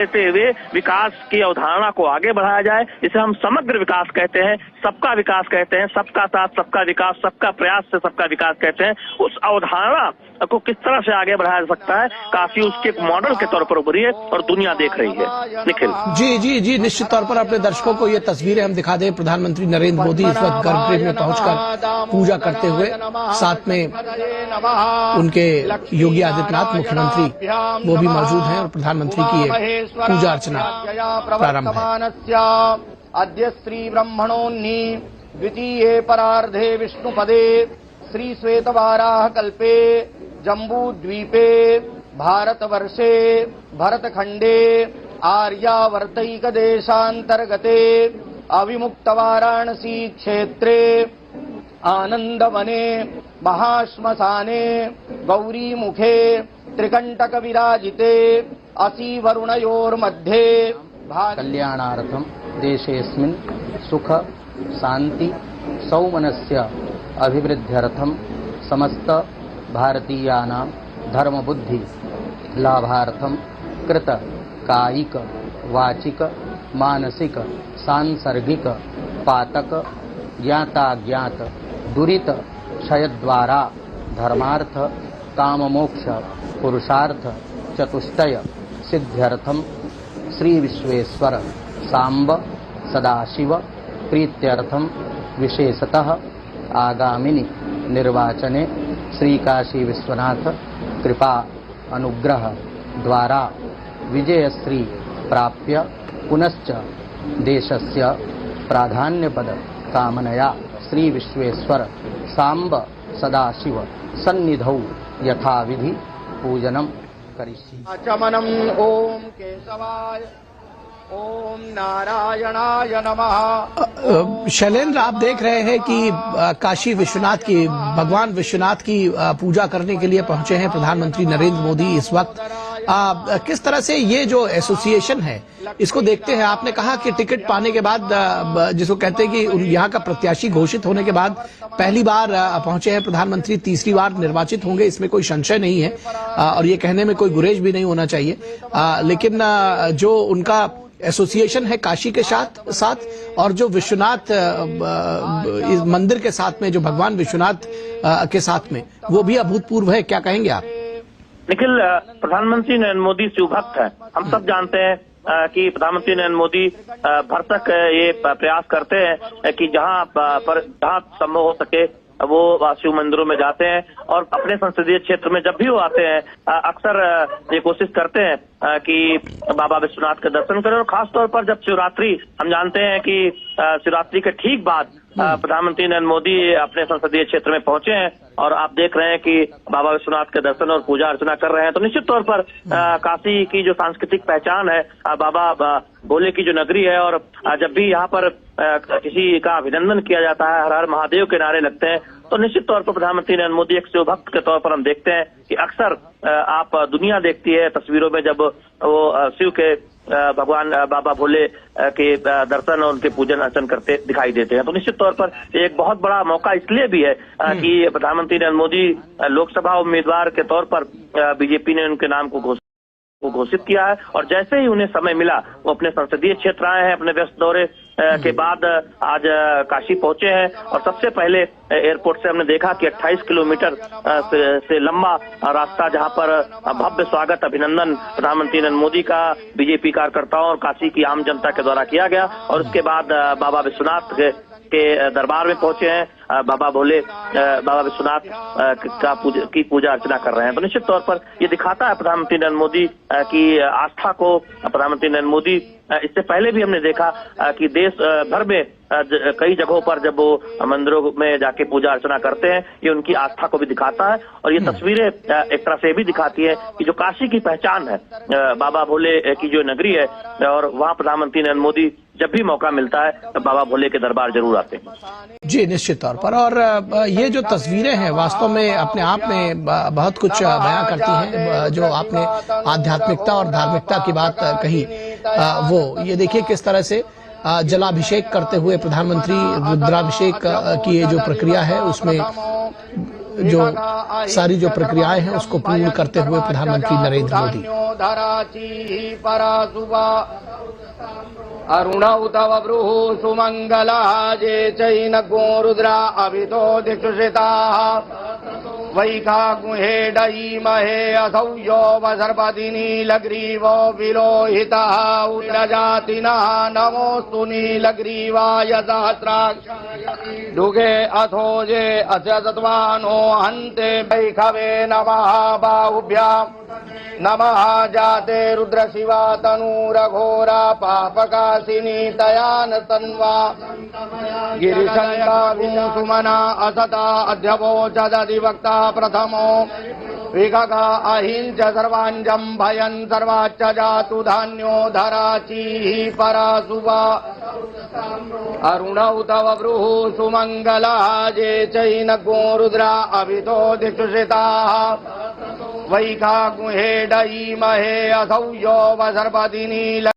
देते हुए विकास की अवधारणा को आगे बढ़ाया जाए, जिसे हम समग्र विकास कहते हैं, सबका विकास कहते हैं, सबका साथ सबका विकास, सबका प्रयास से सबका विकास कहते हैं। उस अवधारणा को किस तरह से आगे बढ़ाया जा सकता है, काफी उसके एक मॉडल के तौर पर उभरी है और दुनिया देख रही है। निखिल जी, निश्चित तौर पर अपने दर्शकों को ये तस्वीरें हम दिखा दें। प्रधानमंत्री नरेंद्र मोदी इस वक्त गर्भगृह में पहुंचकर पूजा करते हुए, साथ में उनके योगी आदित्यनाथ मुख्यमंत्री वो भी मौजूद हैं और प्रधानमंत्री की ये पूजा अर्चना प्रारंभ है। अद्य श्री ब्रह्मणोन्नी द्वितीये परार्धे विष्णुपदे श्री श्वेतवाराह कल्पे जम्बूद्वीपे भारतवर्षे भरतखंडे आर्यावर्तैक देशांतर्गते अविमुक्त वाराणसी क्षेत्रे आनंदवने महाश्मशाने गौरीमुखे त्रिकंटक विराजिते असि वरुणयोर्मध्ये कल्याणार्थम देशेस्मिन् सुख शांति सौमनस्य अभिवृद्ध्यर्थम समस्त भारतीयानां धर्म बुद्धि लाभार्थम कृत कायिक वाचिक मानसिक सांसर्गिक पातक ज्ञाताज्ञात दुरित क्षयद्वारा धर्मार्थ काम मोक्ष पुरुषार्थ चतुष्टय सिद्ध्यर्थम श्री विश्वेश्वर सांब सदाशिव प्रीत्यर्थम विशेषतः आगामिनी निर्वाचने श्री काशी विश्वनाथ कृपा अनुग्रह द्वारा विजयश्री प्राप्य पुनश्च देशस्य प्राधान्यपद कामनया श्री विश्वेश्वर सांब सदाशिव सन्निधौ यथाविधि पूजनम करिष्ये। आचमनम ओम केशवाय ओम नारायणाय नमः। शैलेंद्र, आप देख रहे हैं कि काशी विश्वनाथ की, भगवान विश्वनाथ की पूजा करने के लिए पहुंचे हैं प्रधानमंत्री नरेंद्र मोदी इस वक्त। किस तरह से ये जो एसोसिएशन है इसको देखते हैं? आपने कहा कि टिकट पाने के बाद, जिसको कहते हैं कि यहाँ का प्रत्याशी घोषित होने के बाद पहली बार पहुंचे हैं प्रधानमंत्री, तीसरी बार निर्वाचित होंगे, इसमें कोई संशय नहीं है और ये कहने में कोई गुरेज भी नहीं होना चाहिए। लेकिन जो उनका एसोसिएशन है काशी के साथ और जो विश्वनाथ इस मंदिर के साथ में, जो भगवान विश्वनाथ के साथ में, वो भी अभूतपूर्व है। क्या कहेंगे आप? निखिल, प्रधानमंत्री नरेंद्र मोदी शिवभक्त है। हम सब जानते हैं कि प्रधानमंत्री नरेंद्र मोदी भरसक ये प्रयास करते हैं कि जहां संभव हो सके वो शिव मंदिरों में जाते हैं और अपने संसदीय क्षेत्र में जब भी वो आते हैं अक्सर ये कोशिश करते हैं कि बाबा विश्वनाथ के दर्शन करें। और खासतौर पर जब शिवरात्रि, हम जानते हैं कि शिवरात्रि के ठीक बाद प्रधानमंत्री नरेंद्र मोदी अपने संसदीय क्षेत्र में पहुंचे हैं और आप देख रहे हैं कि बाबा विश्वनाथ के दर्शन और पूजा अर्चना कर रहे हैं। तो निश्चित तौर पर काशी की जो सांस्कृतिक पहचान है, बाबा भोले की जो नगरी है, और जब भी यहाँ पर किसी का अभिनंदन किया जाता है, हर हर महादेव के नारे लगते हैं, तो निश्चित तौर पर प्रधानमंत्री नरेंद्र मोदी एक शिव भक्त के तौर पर हम देखते हैं कि अक्सर आप दुनिया देखती है तस्वीरों में जब वो शिव के भगवान बाबा भोले के दर्शन और उनके पूजन अर्चन करते दिखाई देते हैं। तो निश्चित तौर पर एक बहुत बड़ा मौका इसलिए भी है कि प्रधानमंत्री नरेंद्र मोदी लोकसभा उम्मीदवार के तौर पर बीजेपी ने उनके नाम को घोषित किया है और जैसे ही उन्हें समय मिला वो अपने संसदीय क्षेत्र आए हैं। अपने व्यस्त दौरे के बाद आज काशी पहुंचे हैं और सबसे पहले एयरपोर्ट से हमने देखा कि 28 किलोमीटर से लंबा रास्ता, जहां पर भव्य स्वागत, अभिनंदन प्रधानमंत्री नरेंद्र मोदी का बीजेपी कार्यकर्ताओं और काशी की आम जनता के द्वारा किया गया और उसके बाद बाबा विश्वनाथ के दरबार में पहुंचे हैं। बाबा भोले, बाबा विश्वनाथ की पूजा अर्चना कर रहे हैं। तो निश्चित तौर पर ये दिखाता है प्रधानमंत्री नरेंद्र मोदी की आस्था को। प्रधानमंत्री नरेंद्र मोदी, इससे पहले भी हमने देखा कि देश भर में कई जगहों पर जब वो मंदिरों में जाके पूजा अर्चना करते हैं, ये उनकी आस्था को भी दिखाता है और ये तस्वीरें एक तरह से भी दिखाती है कि जो काशी की पहचान है, बाबा भोले की जो नगरी है, और वहाँ प्रधानमंत्री नरेंद्र मोदी जब भी मौका मिलता है बाबा भोले के दरबार जरूर आते हैं। जी, निश्चित तौर पर। और ये जो तस्वीरें हैं वास्तव में अपने आप में बहुत कुछ बयां करती हैं। जो आपने आध्यात्मिकता और धार्मिकता की बात कही, वो ये देखिए किस तरह से जलाभिषेक करते हुए प्रधानमंत्री रुद्राभिषेक की ये जो प्रक्रिया है उसमें जो सारी जो प्रक्रियाएं हैं उसको पूर्ण करते हुए प्रधानमंत्री नरेंद्र मोदी। अरुणौ तव ब्रूः सुमंगला जे चैन रुद्रा अभितो दिक्षुषिताः वैखा गुहे डयीमहे असौ यो वसर्पति नीलग्रीवो विलोहितः उन्नजातिनः नमोऽस्तु नीलग्रीवाय सहस्राक्षाय दुगे अथोजे अचतत्वानो हन्ते वैखवे नमः बाहुभ्याम् नमः जाते रुद्र शिवा तनूरघोरा पापकाशिनी तयान तन्वा गिरिशंका सुमना असता अध्यवोचदधिवक्ता प्रथमो विगगा अहिंच सर्वाञ्जं भयं सर्वाच्च जातु धान्यो धराचीः परासुवा अरुणौ तव ब्रूः सुमंगला जे चैनगो रुद्रा अभितो दिक्षुषिताः वैखा गुहे डयीमहे असौ यो वसर्पति नील